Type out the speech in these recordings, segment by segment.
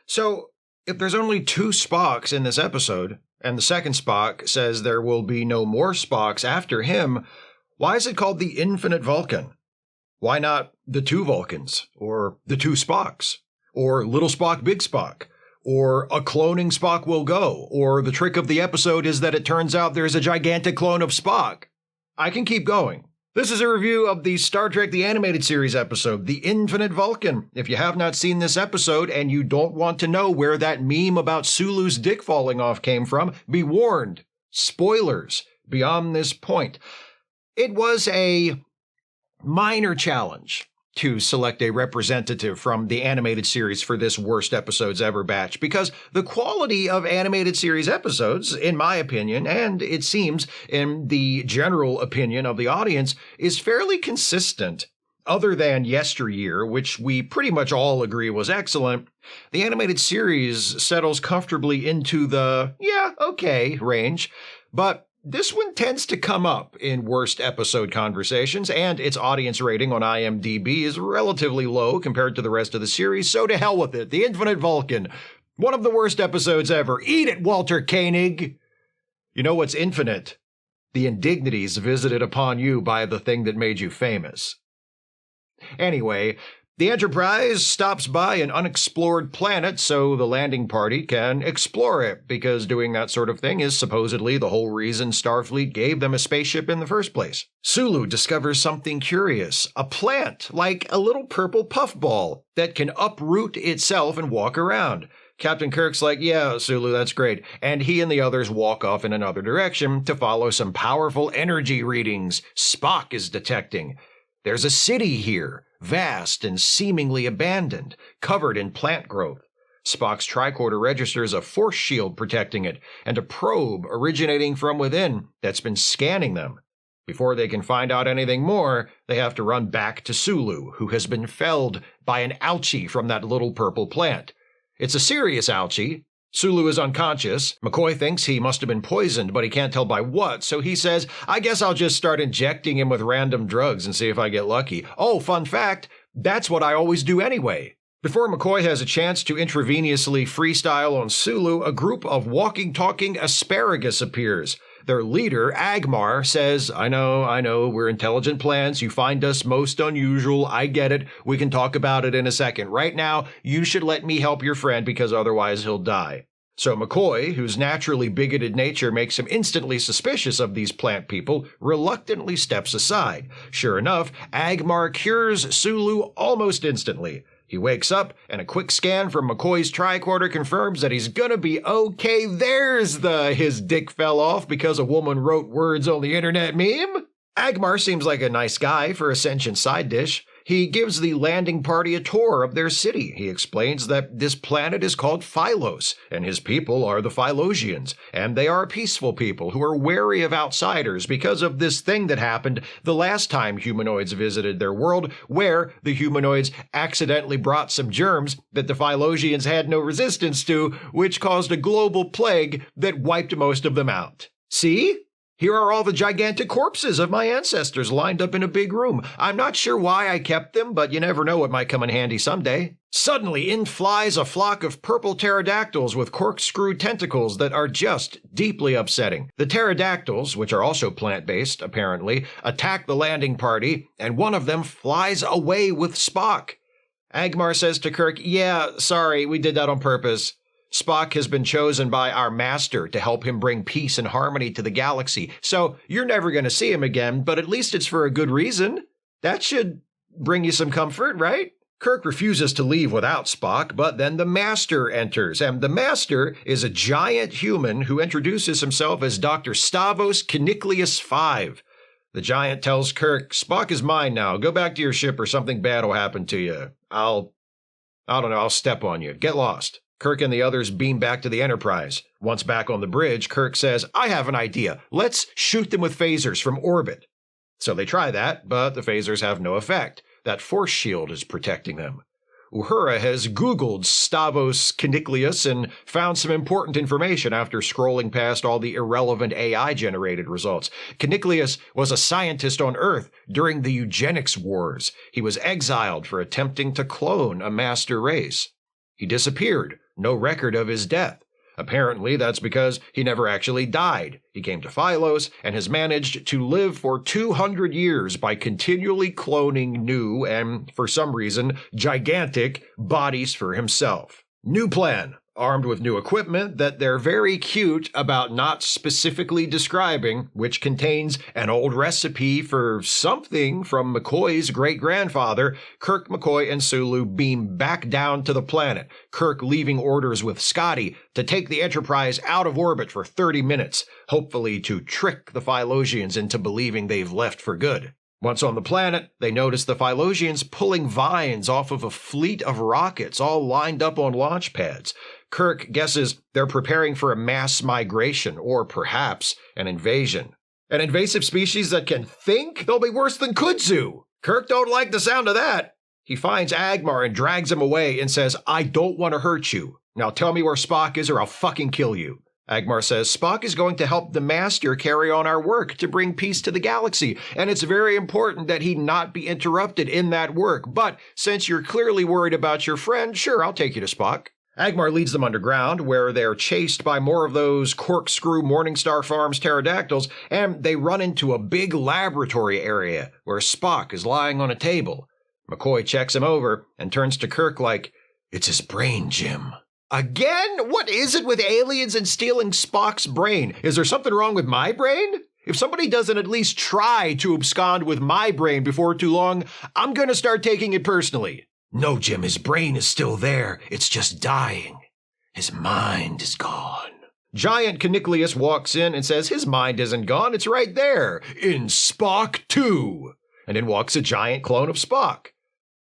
So, if there's only two Spocks in this episode, and the second Spock says there will be no more Spocks after him, why is it called the Infinite Vulcan? Why not the two Vulcans, or the two Spocks, or Little Spock, Big Spock, or a cloning Spock will go, or the trick of the episode is that it turns out there's a gigantic clone of Spock? I can keep going. This is a review of the Star Trek The Animated Series episode, The Infinite Vulcan. If you have not seen this episode and you don't want to know where that meme about Sulu's dick falling off came from, be warned. Spoilers beyond this point. It was a minor challenge to select a representative from the animated series for this worst episodes ever batch, because the quality of animated series episodes, in my opinion, and it seems in the general opinion of the audience, is fairly consistent. Other than Yesteryear, which we pretty much all agree was excellent, the animated series settles comfortably into the, yeah, okay range, but this one tends to come up in worst episode conversations, and its audience rating on IMDb is relatively low compared to the rest of the series, so to hell with it. The Infinite Vulcan, one of the worst episodes ever. Eat it, Walter Koenig! You know what's infinite? The indignities visited upon you by the thing that made you famous. Anyway, the Enterprise stops by an unexplored planet so the landing party can explore it, because doing that sort of thing is supposedly the whole reason Starfleet gave them a spaceship in the first place. Sulu discovers something curious, a plant, like a little purple puffball, that can uproot itself and walk around. Captain Kirk's like, yeah, Sulu, that's great. And he and the others walk off in another direction to follow some powerful energy readings Spock is detecting. There's a city here, vast and seemingly abandoned, covered in plant growth. Spock's tricorder registers a force shield protecting it, and a probe originating from within that's been scanning them. Before they can find out anything more, they have to run back to Sulu, who has been felled by an algae from that little purple plant. It's a serious algae. Sulu is unconscious. McCoy thinks he must have been poisoned, but he can't tell by what, so he says, I guess I'll just start injecting him with random drugs and see if I get lucky. Oh, fun fact, that's what I always do anyway. Before McCoy has a chance to intravenously freestyle on Sulu, a group of walking-talking asparagus appears. Their leader, Agmar, says, I know, we're intelligent plants. You find us most unusual. I get it. We can talk about it in a second. Right now, you should let me help your friend because otherwise he'll die. So McCoy, whose naturally bigoted nature makes him instantly suspicious of these plant people, reluctantly steps aside. Sure enough, Agmar cures Sulu almost instantly. He wakes up, and a quick scan from McCoy's tricorder confirms that he's gonna be okay. There's the his dick fell off because a woman wrote words on the internet meme. Agmar seems like a nice guy for a sentient side dish. He gives the landing party a tour of their city. He explains that this planet is called Phylos, and his people are the Phylosians, and they are peaceful people who are wary of outsiders because of this thing that happened the last time humanoids visited their world, where the humanoids accidentally brought some germs that the Phylosians had no resistance to, which caused a global plague that wiped most of them out. See? Here are all the gigantic corpses of my ancestors lined up in a big room. I'm not sure why I kept them, but you never know, it might come in handy someday. Suddenly, in flies a flock of purple pterodactyls with corkscrew tentacles that are just deeply upsetting. The pterodactyls, which are also plant-based, apparently, attack the landing party, and one of them flies away with Spock. Agmar says to Kirk, yeah, sorry, we did that on purpose. Spock has been chosen by our master to help him bring peace and harmony to the galaxy, so you're never going to see him again, but at least it's for a good reason. That should bring you some comfort, right? Kirk refuses to leave without Spock, but then the Master enters, and the Master is a giant human who introduces himself as Dr. Stavros Caniclius V. The giant tells Kirk, Spock is mine now. Go back to your ship or something bad will happen to you. I'll step on you. Get lost. Kirk and the others beam back to the Enterprise. Once back on the bridge, Kirk says, I have an idea. Let's shoot them with phasers from orbit. So they try that, but the phasers have no effect. That force shield is protecting them. Uhura has Googled Stavros Caniclius and found some important information after scrolling past all the irrelevant AI-generated results. Caniclius was a scientist on Earth during the eugenics wars. He was exiled for attempting to clone a master race. He disappeared no record of his death. Apparently, that's because he never actually died. He came to Pylos and has managed to live for 200 years by continually cloning new and, for some reason, gigantic bodies for himself. New plan. Armed with new equipment that they're very cute about not specifically describing, which contains an old recipe for something from McCoy's great-grandfather, Kirk, McCoy, and Sulu beam back down to the planet, Kirk leaving orders with Scotty to take the Enterprise out of orbit for 30 minutes, hopefully to trick the Philosians into believing they've left for good. Once on the planet, they notice the Philosians pulling vines off of a fleet of rockets all lined up on launch pads. Kirk guesses they're preparing for a mass migration, or perhaps an invasion. An invasive species that can think? They'll be worse than kudzu. Kirk don't like the sound of that. He finds Agmar and drags him away and says, I don't want to hurt you. Now tell me where Spock is or I'll fucking kill you. Agmar says Spock is going to help the Master carry on our work to bring peace to the galaxy, and it's very important that he not be interrupted in that work. But since you're clearly worried about your friend, sure, I'll take you to Spock. Agmar leads them underground, where they're chased by more of those corkscrew Morningstar Farms pterodactyls, and they run into a big laboratory area where Spock is lying on a table. McCoy checks him over and turns to Kirk like, it's his brain, Jim. Again? What is it with aliens and stealing Spock's brain? Is there something wrong with my brain? If somebody doesn't at least try to abscond with my brain before too long, I'm going to start taking it personally. No, Jim, his brain is still there. It's just dying. His mind is gone. Giant Caniclius walks in and says his mind isn't gone. It's right there, in Spock 2. And in walks a giant clone of Spock.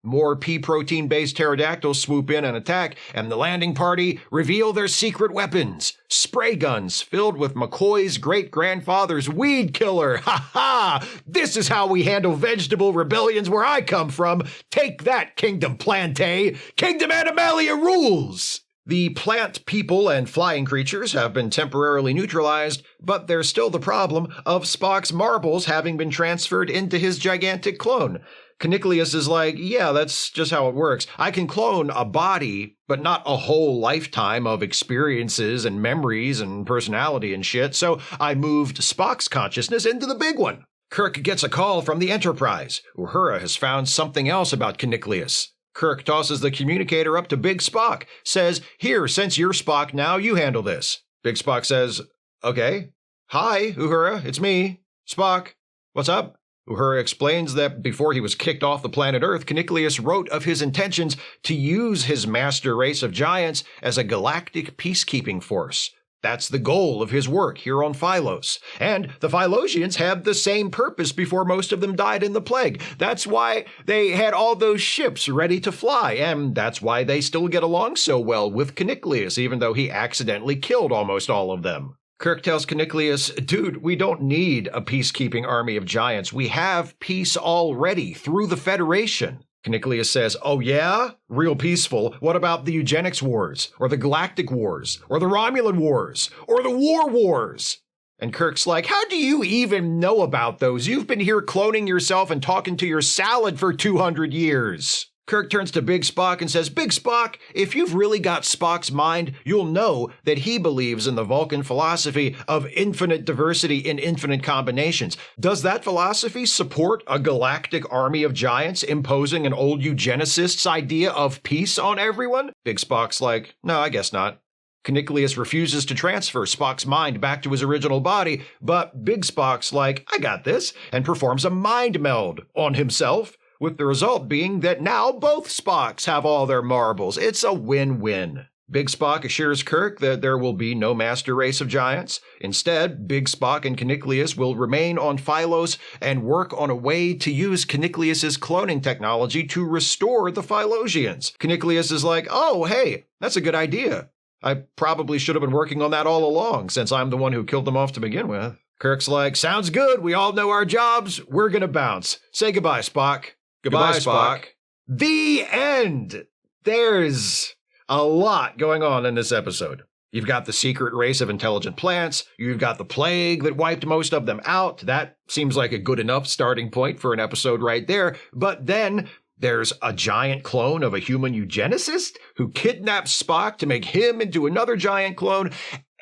More pea-protein-based pterodactyls swoop in and attack, and the landing party reveal their secret weapons. Spray guns filled with McCoy's great-grandfather's weed killer. Ha ha! This is how we handle vegetable rebellions where I come from. Take that, Kingdom Plante! Kingdom Animalia rules! The plant people and flying creatures have been temporarily neutralized, but there's still the problem of Spock's marbles having been transferred into his gigantic clone. Caniclius is like, yeah, that's just how it works. I can clone a body, but not a whole lifetime of experiences and memories and personality and shit, so I moved Spock's consciousness into the big one. Kirk gets a call from the Enterprise. Uhura has found something else about Caniclius. Kirk tosses the communicator up to Big Spock, says, here, since you're Spock now, you handle this. Big Spock says, okay. Hi, Uhura, it's me, Spock. What's up? Uhura explains that before he was kicked off the planet Earth, Caniclius wrote of his intentions to use his master race of giants as a galactic peacekeeping force. That's the goal of his work here on Pylos. And the Philosians had the same purpose before most of them died in the plague. That's why they had all those ships ready to fly, and that's why they still get along so well with Caniclius, even though he accidentally killed almost all of them. Kirk tells Caniclius, dude, we don't need a peacekeeping army of giants. We have peace already through the Federation. Caniclius says, oh yeah? Real peaceful. What about the Eugenics Wars? Or the Galactic Wars? Or the Romulan Wars? Or the War Wars? And Kirk's like, how do you even know about those? You've been here cloning yourself and talking to your salad for 200 years. Kirk turns to Big Spock and says, Big Spock, if you've really got Spock's mind, you'll know that he believes in the Vulcan philosophy of infinite diversity in infinite combinations. Does that philosophy support a galactic army of giants imposing an old eugenicist's idea of peace on everyone? Big Spock's like, no, I guess not. Caniclius refuses to transfer Spock's mind back to his original body, but Big Spock's like, I got this, and performs a mind meld on himself, with the result being that now both Spocks have all their marbles. It's a win-win. Big Spock assures Kirk that there will be no master race of giants. Instead, Big Spock and Caniclius will remain on Pylos and work on a way to use Caniclius's cloning technology to restore the Philosians. Caniclius is like, oh, hey, that's a good idea. I probably should have been working on that all along, since I'm the one who killed them off to begin with. Kirk's like, sounds good. We all know our jobs. We're gonna bounce. Say goodbye, Spock. Goodbye, Spock. The end. There's a lot going on in this episode. You've got the secret race of intelligent plants. You've got the plague that wiped most of them out. That seems like a good enough starting point for an episode right there. But then There's a giant clone of a human eugenicist who kidnaps Spock to make him into another giant clone.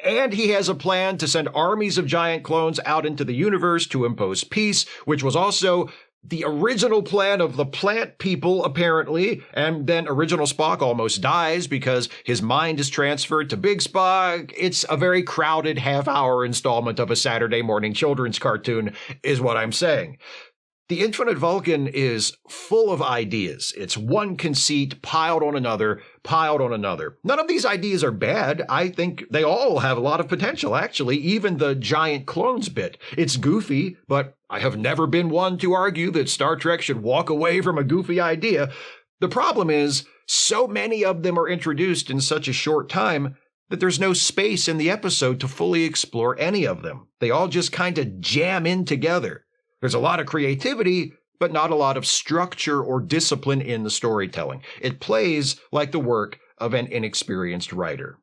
And he has a plan to send armies of giant clones out into the universe to impose peace, which was also the original plan of the plant people, apparently. And then original Spock almost dies because his mind is transferred to Big Spock. It's a very crowded half-hour installment of a Saturday morning children's cartoon, is what I'm saying. The Infinite Vulcan is full of ideas. It's one conceit piled on another, piled on another. None of these ideas are bad. I think they all have a lot of potential, actually, even the giant clones bit. It's goofy, but I have never been one to argue that Star Trek should walk away from a goofy idea. The problem is, so many of them are introduced in such a short time that there's no space in the episode to fully explore any of them. They all just kind of jam in together. There's a lot of creativity, but not a lot of structure or discipline in the storytelling. It plays like the work of an inexperienced writer.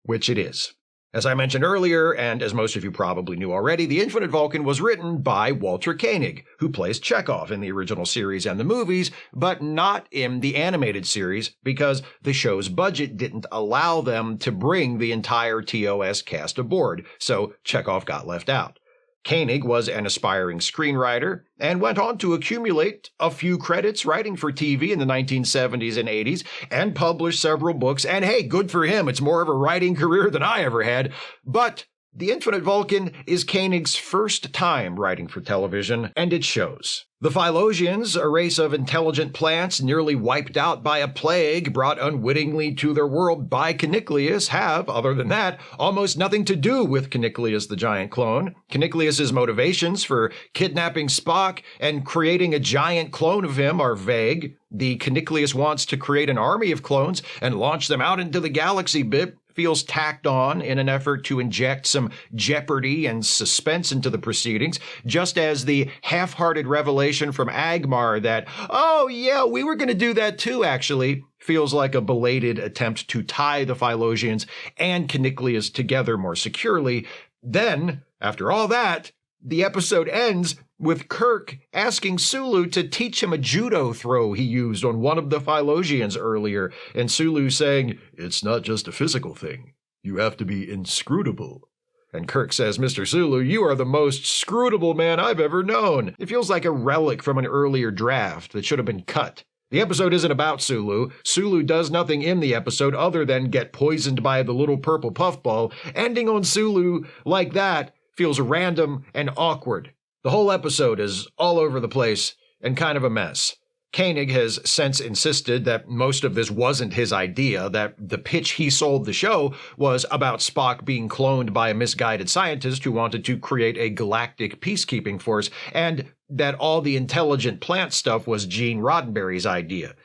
Which it is. As I mentioned earlier, and as most of you probably knew already, The Infinite Vulcan was written by Walter Koenig, who plays Chekhov in the original series and the movies, but not in the animated series because the show's budget didn't allow them to bring the entire TOS cast aboard, so Chekhov got left out. Koenig was an aspiring screenwriter and went on to accumulate a few credits writing for TV in the 1970s and 80s and published several books. And hey, good for him. It's more of a writing career than I ever had. But The Infinite Vulcan is Koenig's first time writing for television, and it shows. The Phylosians, a race of intelligent plants nearly wiped out by a plague brought unwittingly to their world by Caniclius, have, other than that, almost nothing to do with Caniclius the giant clone. Caniclius's motivations for kidnapping Spock and creating a giant clone of him are vague. The Caniclius wants to create an army of clones and launch them out into the galaxy bit feels tacked on in an effort to inject some jeopardy and suspense into the proceedings, just as the half-hearted revelation from Agmar that, oh yeah, we were going to do that too, actually, feels like a belated attempt to tie the Phylosians and Caniclius together more securely. Then, after all that, the episode ends with Kirk asking Sulu to teach him a judo throw he used on one of the Phylosians earlier, and Sulu saying, "It's not just a physical thing. You have to be inscrutable." And Kirk says, "Mr. Sulu, you are the most scrutable man I've ever known." It feels like a relic from an earlier draft that should have been cut. The episode isn't about Sulu. Sulu does nothing in the episode other than get poisoned by the little purple puffball. Ending on Sulu like that feels random and awkward. The whole episode is all over the place and kind of a mess. Koenig has since insisted that most of this wasn't his idea, that the pitch he sold the show was about Spock being cloned by a misguided scientist who wanted to create a galactic peacekeeping force, and that all the intelligent plant stuff was Gene Roddenberry's idea.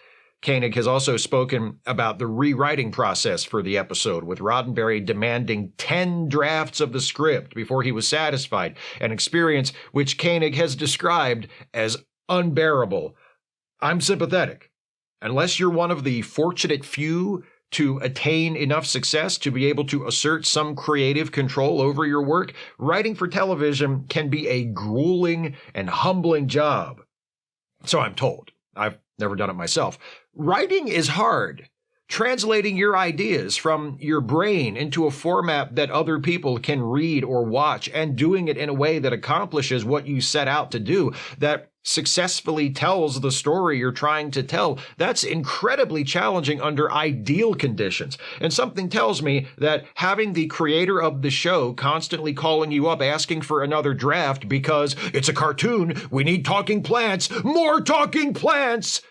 Koenig has also spoken about the rewriting process for the episode, with Roddenberry demanding 10 drafts of the script before he was satisfied, an experience which Koenig has described as unbearable. I'm sympathetic. Unless you're one of the fortunate few to attain enough success to be able to assert some creative control over your work, writing for television can be a grueling and humbling job. So I'm told. I've never done it myself. Writing is hard. Translating your ideas from your brain into a format that other people can read or watch, and doing it in a way that accomplishes what you set out to do, that successfully tells the story you're trying to tell, that's incredibly challenging under ideal conditions. And something tells me that having the creator of the show constantly calling you up asking for another draft because it's a cartoon, we need talking plants, more talking plants,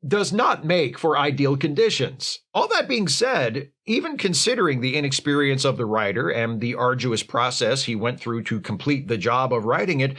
does not make for ideal conditions. All that being said, even considering the inexperience of the writer and the arduous process he went through to complete the job of writing it,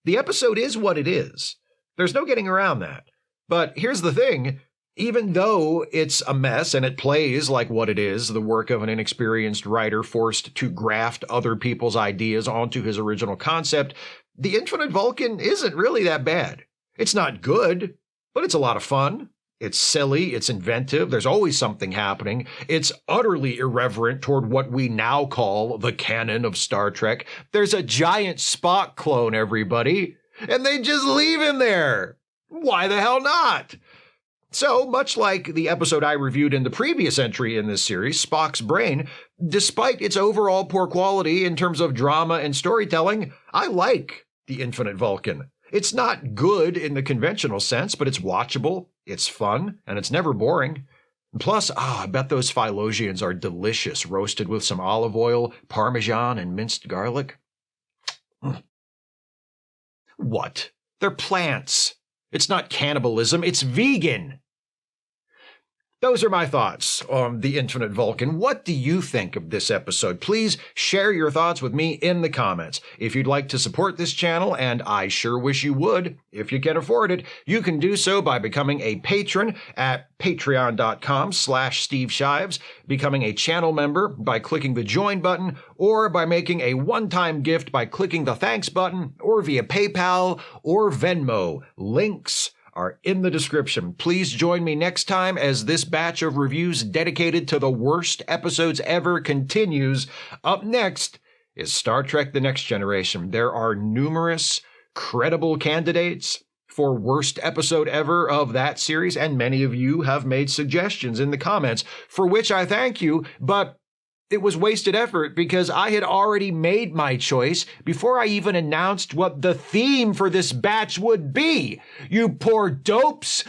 the episode is what it is. There's no getting around that. But here's the thing, even though it's a mess and it plays like what it is, the work of an inexperienced writer forced to graft other people's ideas onto his original concept, The Infinite Vulcan isn't really that bad. It's not good, but it's a lot of fun. It's silly, it's inventive, there's always something happening. It's utterly irreverent toward what we now call the canon of Star Trek. There's a giant Spock clone, everybody, and they just leave him there. Why the hell not? So, much like the episode I reviewed in the previous entry in this series, Spock's Brain, despite its overall poor quality in terms of drama and storytelling, I like The Infinite Vulcan. It's not good in the conventional sense, but it's watchable, it's fun, and it's never boring. Plus, I bet those Philosians are delicious, roasted with some olive oil, Parmesan, and minced garlic. What? They're plants. It's not cannibalism, it's vegan. Those are my thoughts on The Infinite Vulcan. What do you think of this episode? Please share your thoughts with me in the comments. If you'd like to support this channel, and I sure wish you would, if you can afford it, you can do so by becoming a patron at patreon.com/Steve Shives, becoming a channel member by clicking the join button, or by making a one-time gift by clicking the thanks button, or via PayPal or Venmo. Links are in the description. Please join me next time as this batch of reviews dedicated to the worst episodes ever continues. Up next is Star Trek: The Next Generation. There are numerous credible candidates for worst episode ever of that series, and many of you have made suggestions in the comments, for which I thank you, but it was wasted effort because I had already made my choice before I even announced what the theme for this batch would be. You poor dopes.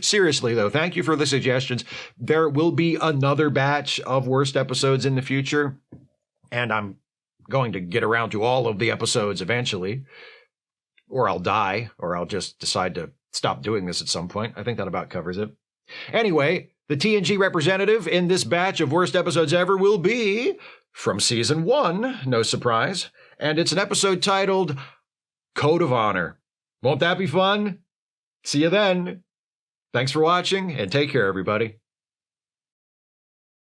Seriously, though, thank you for the suggestions. There will be another batch of worst episodes in the future, and I'm going to get around to all of the episodes eventually, or I'll die, or I'll just decide to stop doing this at some point. I think that about covers it. Anyway, the TNG representative in this batch of worst episodes ever will be from Season 1, no surprise, and it's an episode titled Code of Honor. Won't that be fun? See you then. Thanks for watching, and take care, everybody.